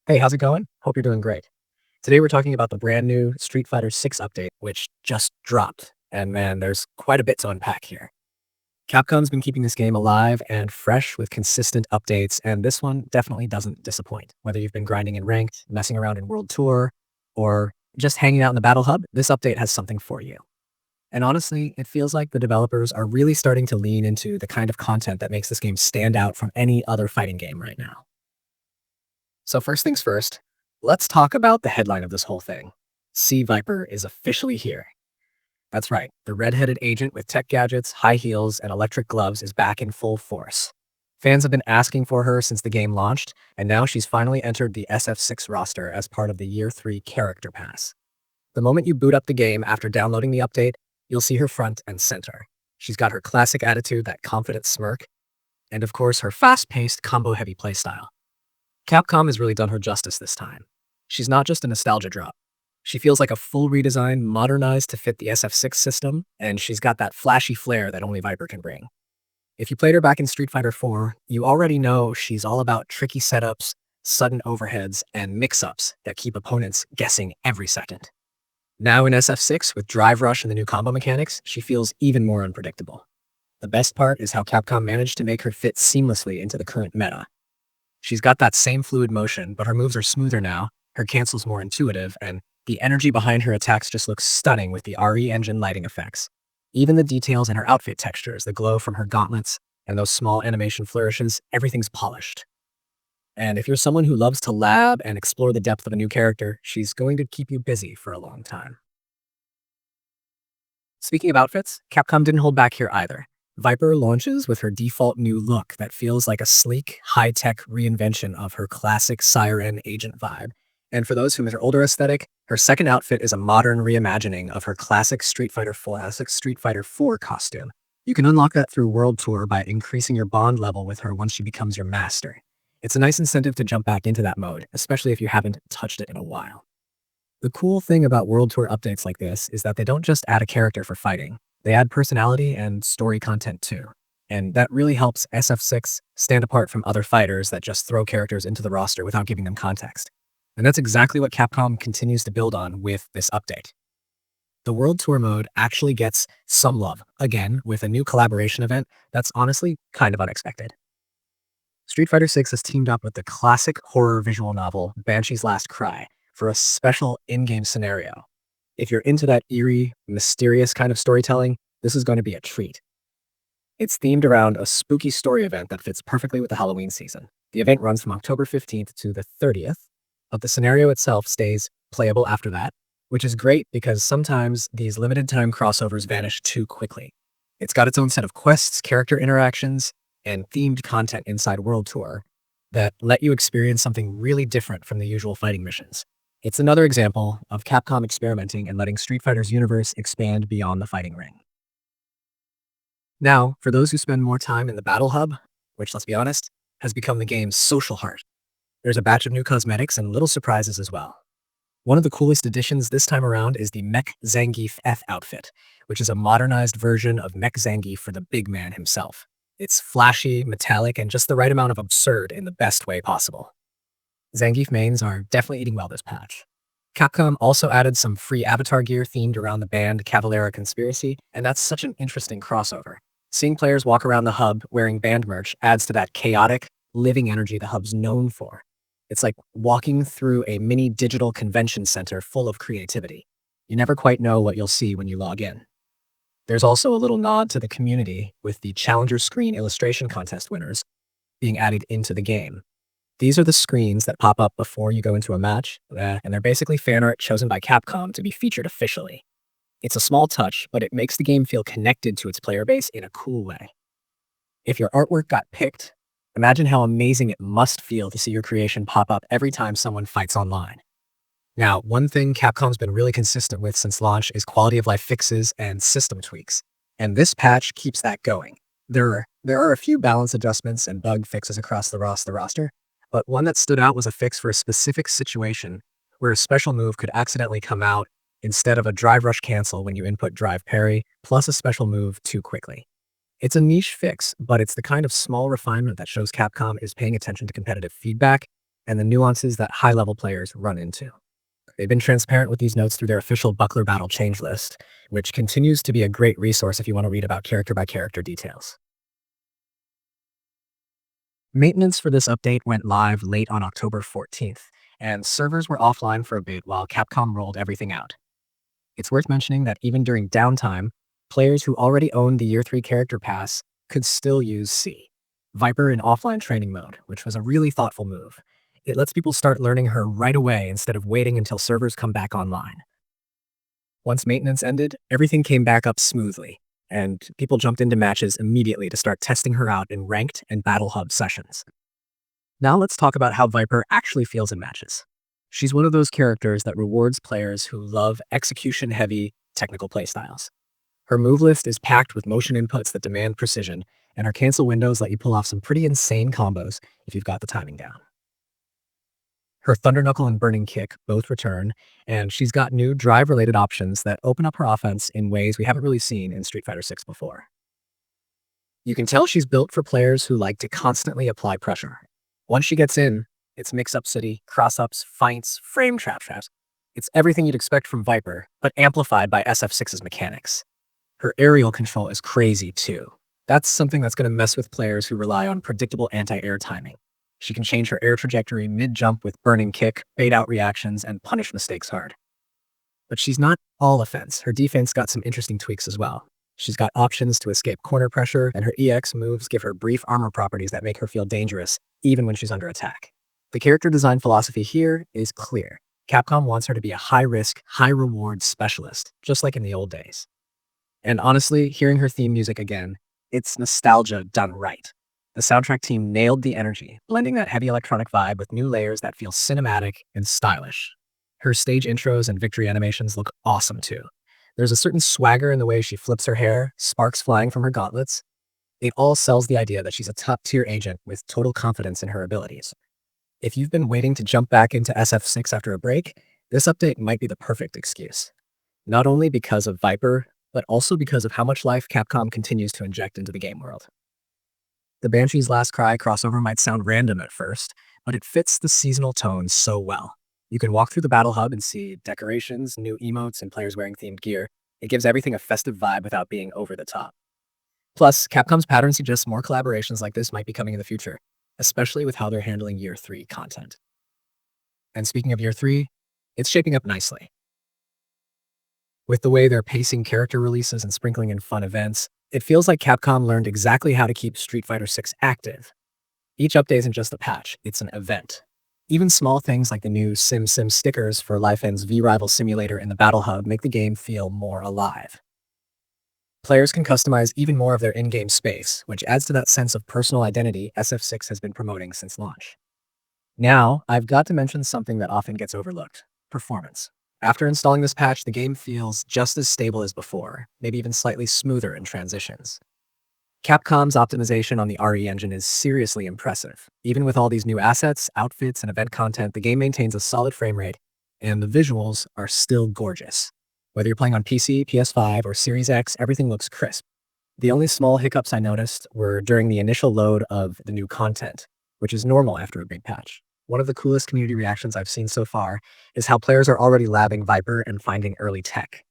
Hey, how's it going? Hope you're doing great. Today we're talking about the brand new Street Fighter 6 update, which just dropped. And man, there's quite a bit to unpack here. Capcom's been keeping this game alive and fresh with consistent updates, and this one definitely doesn't disappoint. Whether you've been grinding in ranked, messing around in World Tour, or just hanging out in the Battle Hub, this update has something for you. And honestly, it feels like the developers are really starting to lean into the kind of content that makes this game stand out from any other fighting game right now. So first things first, let's talk about the headline of this whole thing. Sea Viper is officially here. That's right, the red-headed agent with tech gadgets, high heels, and electric gloves is back in full force. Fans have been asking for her since the game launched, and now she's finally entered the SF6 roster as part of the Year 3 Character Pass. The moment you boot up the game after downloading the update, you'll see her front and center. She's got her classic attitude, that confident smirk, and of course her fast-paced, combo-heavy playstyle. Capcom has really done her justice this time. She's not just a nostalgia drop. She feels like a full redesign, modernized to fit the SF6 system, and she's got that flashy flair that only Viper can bring. If you played her back in Street Fighter 4, you already know she's all about tricky setups, sudden overheads, and mix-ups that keep opponents guessing every second. Now in SF6, with Drive Rush and the new combo mechanics, she feels even more unpredictable. The best part is how Capcom managed to make her fit seamlessly into the current meta. She's got that same fluid motion, but her moves are smoother now, her cancel's more intuitive, and the energy behind her attacks just looks stunning with the RE engine lighting effects. Even the details in her outfit textures, the glow from her gauntlets, and those small animation flourishes, everything's polished. And if you're someone who loves to lab and explore the depth of a new character, she's going to keep you busy for a long time. Speaking of outfits, Capcom didn't hold back here either. Viper launches with her default new look that feels like a sleek, high-tech reinvention of her classic Siren agent vibe. And for those who miss her older aesthetic, her second outfit is a modern reimagining of her classic Street Fighter 4 costume. You can unlock that through World Tour by increasing your bond level with her once she becomes your master. It's a nice incentive to jump back into that mode, especially if you haven't touched it in a while. The cool thing about World Tour updates like this is that they don't just add a character for fighting. They add personality and story content too. And that really helps SF6 stand apart from other fighters that just throw characters into the roster without giving them context. And that's exactly what Capcom continues to build on with this update. The World Tour mode actually gets some love, again, with a new collaboration event that's honestly kind of unexpected. Street Fighter 6 has teamed up with the classic horror visual novel Banshee's Last Cry for a special in-game scenario. If you're into that eerie, mysterious kind of storytelling, this is going to be a treat. It's themed around a spooky story event that fits perfectly with the Halloween season. The event runs from October 15th to the 30th, but the scenario itself stays playable after that, which is great because sometimes these limited time crossovers vanish too quickly. It's got its own set of quests, character interactions, and themed content inside World Tour that let you experience something really different from the usual fighting missions. It's another example of Capcom experimenting and letting Street Fighter's universe expand beyond the fighting ring. Now, for those who spend more time in the Battle Hub, which, let's be honest, has become the game's social heart, there's a batch of new cosmetics and little surprises as well. One of the coolest additions this time around is the Mech Zangief F outfit, which is a modernized version of Mech Zangief for the big man himself. It's flashy, metallic, and just the right amount of absurd in the best way possible. Zangief mains are definitely eating well this patch. Capcom also added some free avatar gear themed around the band Cavalera Conspiracy, and that's such an interesting crossover. Seeing players walk around the hub wearing band merch adds to that chaotic, living energy the hub's known for. It's like walking through a mini digital convention center full of creativity. You never quite know what you'll see when you log in. There's also a little nod to the community with the Challenger Screen Illustration Contest winners being added into the game. These are the screens that pop up before you go into a match, and they're basically fan art chosen by Capcom to be featured officially. It's a small touch, but it makes the game feel connected to its player base in a cool way. If your artwork got picked, imagine how amazing it must feel to see your creation pop up every time someone fights online. Now, one thing Capcom's been really consistent with since launch is quality of life fixes and system tweaks, and this patch keeps that going. There are a few balance adjustments and bug fixes across the roster, but one that stood out was a fix for a specific situation where a special move could accidentally come out instead of a drive rush cancel when you input drive parry, plus a special move too quickly. It's a niche fix, but it's the kind of small refinement that shows Capcom is paying attention to competitive feedback and the nuances that high-level players run into. They've been transparent with these notes through their official Buckler Battle change list, which continues to be a great resource if you want to read about character-by-character details. Maintenance for this update went live late on October 14th, and servers were offline for a bit while Capcom rolled everything out. It's worth mentioning that even during downtime, players who already owned the Year 3 character pass could still use C, Viper in offline training mode, which was a really thoughtful move. It lets people start learning her right away instead of waiting until servers come back online. Once maintenance ended, everything came back up smoothly, and people jumped into matches immediately to start testing her out in ranked and Battle Hub sessions. Now let's talk about how Viper actually feels in matches. She's one of those characters that rewards players who love execution-heavy, technical playstyles. Her move list is packed with motion inputs that demand precision, and her cancel windows let you pull off some pretty insane combos if you've got the timing down. Her Thunder Knuckle and Burning Kick both return, and she's got new drive-related options that open up her offense in ways we haven't really seen in Street Fighter 6 before. You can tell she's built for players who like to constantly apply pressure. Once she gets in, it's mix-up city, cross-ups, fights, frame traps. It's everything you'd expect from Viper, but amplified by SF6's mechanics. Her aerial control is crazy too. That's something that's going to mess with players who rely on predictable anti-air timing. She can change her air trajectory mid-jump with Burning Kick, bait out reactions, and punish mistakes hard. But she's not all offense. Her defense got some interesting tweaks as well. She's got options to escape corner pressure, and her EX moves give her brief armor properties that make her feel dangerous, even when she's under attack. The character design philosophy here is clear. Capcom wants her to be a high-risk, high-reward specialist, just like in the old days. And honestly, hearing her theme music again, it's nostalgia done right. The soundtrack team nailed the energy, blending that heavy electronic vibe with new layers that feel cinematic and stylish. Her stage intros and victory animations look awesome too. There's a certain swagger in the way she flips her hair, sparks flying from her gauntlets. It all sells the idea that she's a top-tier agent with total confidence in her abilities. If you've been waiting to jump back into SF6 after a break, this update might be the perfect excuse. Not only because of Viper, but also because of how much life Capcom continues to inject into the game world. The Banshee's Last Cry crossover might sound random at first, but it fits the seasonal tone so well. You can walk through the Battle Hub and see decorations, new emotes, and players wearing themed gear. It gives everything a festive vibe without being over the top. Plus, Capcom's pattern suggests more collaborations like this might be coming in the future, especially with how they're handling Year 3 content. And speaking of Year 3, it's shaping up nicely. With the way they're pacing character releases and sprinkling in fun events, it feels like Capcom learned exactly how to keep Street Fighter 6 active. Each update isn't just a patch, it's an event. Even small things like the new Sim stickers for Life End's V-Rival Simulator in the Battle Hub make the game feel more alive. Players can customize even more of their in-game space, which adds to that sense of personal identity SF6 has been promoting since launch. Now, I've got to mention something that often gets overlooked: performance. After installing this patch, the game feels just as stable as before, maybe even slightly smoother in transitions. Capcom's optimization on the RE engine is seriously impressive. Even with all these new assets, outfits, and event content, the game maintains a solid frame rate, and the visuals are still gorgeous. Whether you're playing on PC, PS5, or Series X, everything looks crisp. The only small hiccups I noticed were during the initial load of the new content, which is normal after a big patch. One of the coolest community reactions I've seen so far is how players are already labbing Viper and finding early tech.